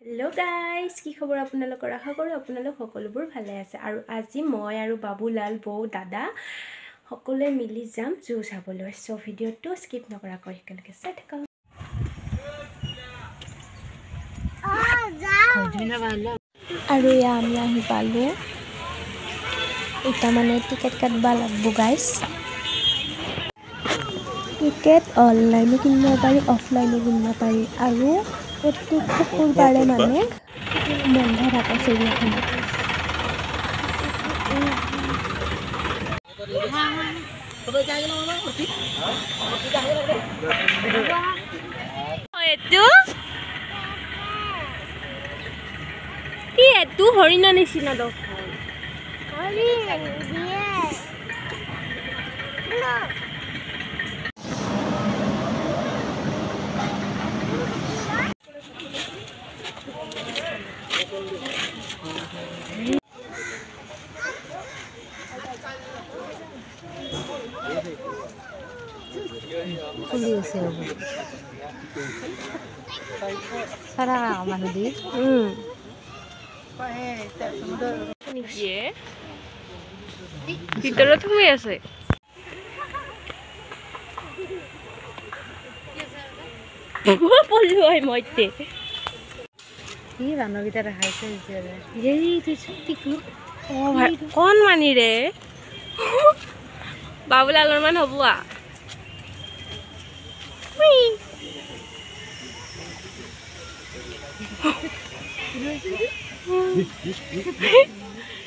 hello guys की खबर আপোনালোকৰ আশা কৰো আপোনালোক সকলোবোৰ ভালে আছে আৰু আজি মই আৰু বাবুলাল বৌ দাদা সকলোৱে মিলি যাম জু চাবলৈ সো ভিডিওটো স্কিপ নকৰাকৈ একেলগে চাই থাকক আৰু ইয়া আমি আহি পালো এটা মানে টিকেট কাটবা লাগবো গাইস টিকেট অনলাইন কিনিব পাৰি অফলাইন কিনিব পাৰি আৰু प्रत्येक शुक्रबारे माने बंध থাকে চিৰিয়াখানা এটো হৰিণ নিচিনা দেখোন হৰিণ দিয়ে সারা মানুষ দি ভিতরে তুমি আছে পড়লো হয় মইতে কি রান্না ভিতরে খাইছে এই তুই সত্যি ও ভাই কোন মানি রে বাবুলালৰ মান হবুয়া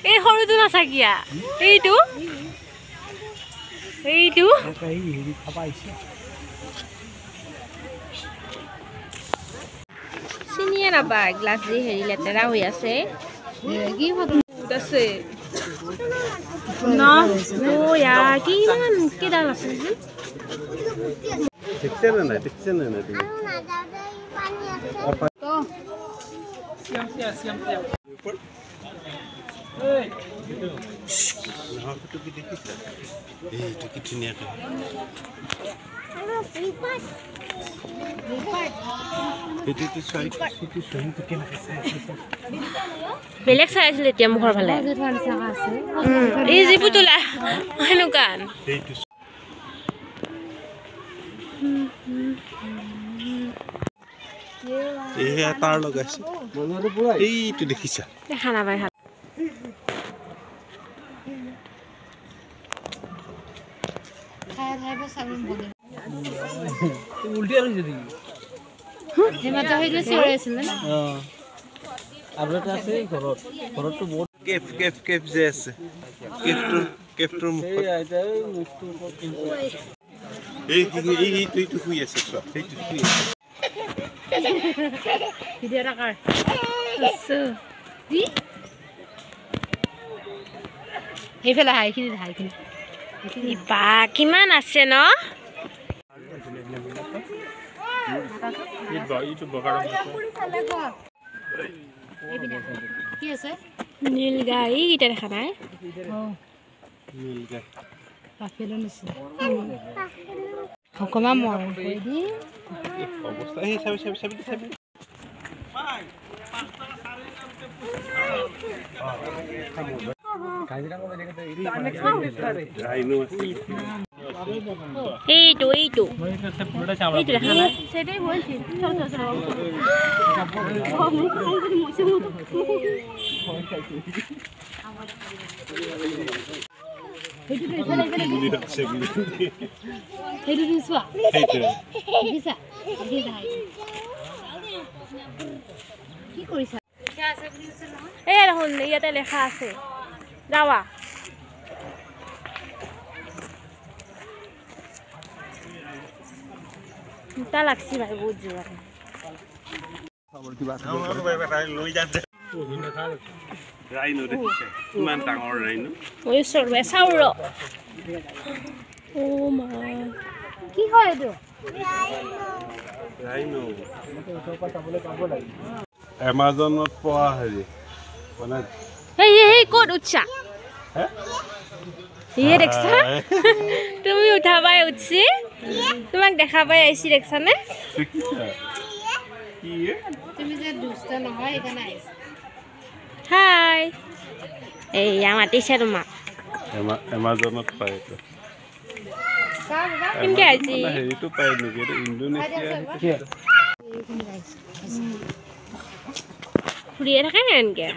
এই সৰুটো নাথাকিয়া এইটো এইটো চিনিয়ে নাপায় গ্লাছ দি হেৰি লেতেৰা হৈ আছে কি আছে না ও ইয়া কিমান কেডাল আছে যে দেখছেন না তুমি তো সিয়াম না ফটো কি দেখিছ এই তো কি ধুনিয়া কা এটি তো সাইড সিটি সহিত কেনা আছে বেলেগ চাই আছিল এতিয়া মুখৰ ফালে এই যে পুতলা হেনুকান এইটো এই তার লগাইছে এইটো দেখিছা দেখা নাপায় খায় খায় বসাগুন বলে উল্টি আর যদি হেমাটা হইলে সিরে আছিল না আপডেট আছে ঘরটো বহুত কেফ যে আছে কেফটোৰ মুখত এইটো শুই আছে সেইটো শুই আছে ভিডিওটা কাৰ সেইফালে হাইখিনি বা কিমান আছে ন কি আছে নীল গাই এটা দেখা নাই পাফেলো নিচিনা অকণমান মৰম কৰি দি অৱস্থা এই চাবি এইটো দেখা নাই সেটাই বলছি কি কৰিছা এই দেখোন ইয়াতে লেখা আছে যাওয়া তা লাগছি ভাই বহুত জোর ৰাইনো দেখিছে কিমান ডাঙৰ ৰাইনো ওই সৰবে সাউৰ ও মা কি হয় এইটো ৰাইনো এমাজনত পোৱা হেৰি মানে এই কোড উচ্চা ये देखছা তুমি উঠাবাই উঠছি তোমাক দেখা পাই আইছি দেখছানে কি তুমি যে দুষ্ট নহয় সেইকাৰণে আহিছা হাই এইয়া মাতিছে তোমাক এমাজনত পায় এইটো কেনেকৈ আজি হেৰিটো পায় নেকি এইটো ইণ্ডোনেছিয়া ফুৰিয়ে থাকে এনেকৈ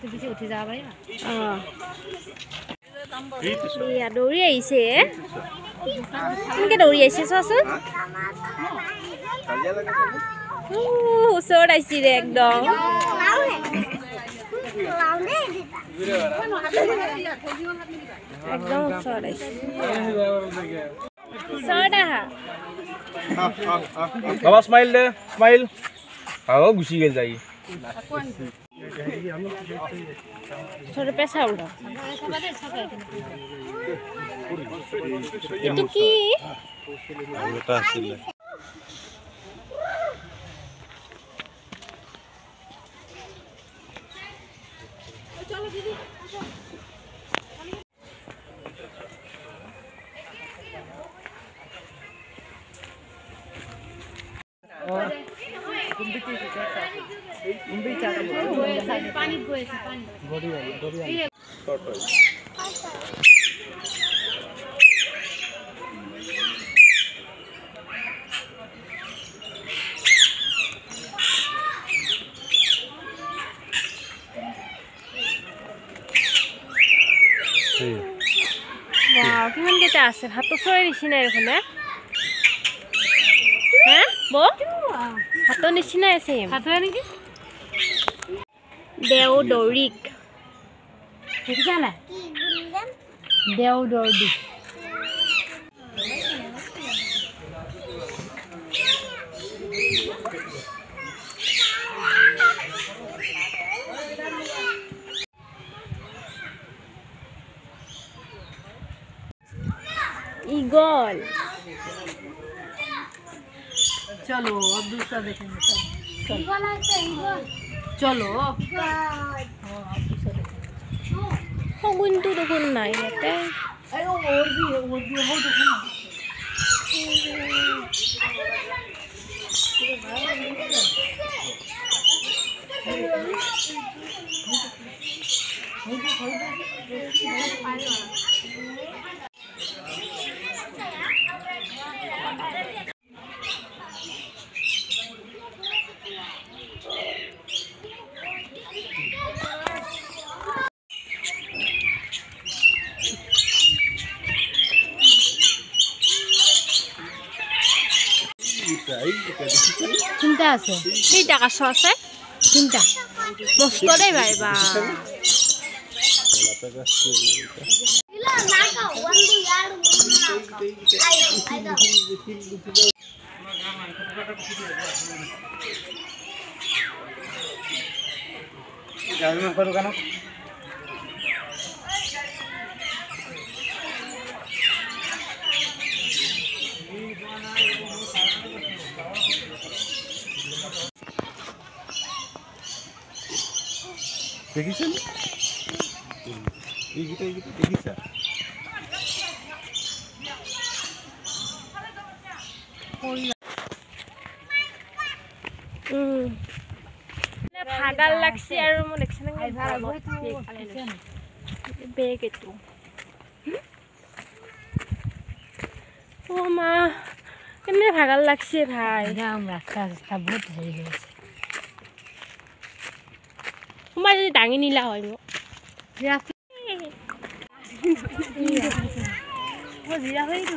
তুমি যে উঠি যাব পাৰিবা অঁ এয়া দৌৰি আহিছে কেনেকৈ দৌৰি আহিছে চোৱাচোন ওচৰত আহিছে ৰে একদম একদম ওচৰত আহিছে ওচৰত আহা বাবা স্মাইল দে স্মাইল আও গুচি গেল যাই ওচৰত পেচা উল্টা এইটো কি এটা আছিলে পানীত গৈ আছে পানী ৱাও কিমান কেইটা আছে হাতৰ চৰাই নিচিনাই দেখোন হে বৌ হাতৰ নিচিনাই আছে হাতৰে নেকি দেওদৰিক দেখিছা নাই দেওদৰি ঈগল चलो अब दूसरा देखेंगे चलो শগুনটো দেখোন নাই ইয়াতে और भी है वो देखो ना তিনিটা আছে কেইটা কাছ আছে তিনিটা মস্ত দেই ভাই বা দেখিছেন এইকেইটা দেখিছা ভাগাল লাগছে আৰু মই দেখছ বেগ এইটো ও মা কেনে ভাগাল লাগছে ভাই रास्ता रास्ता बहुत सही है সোমাই যদি দাঙি নিলা হয় মোক वो जीरा भाई तो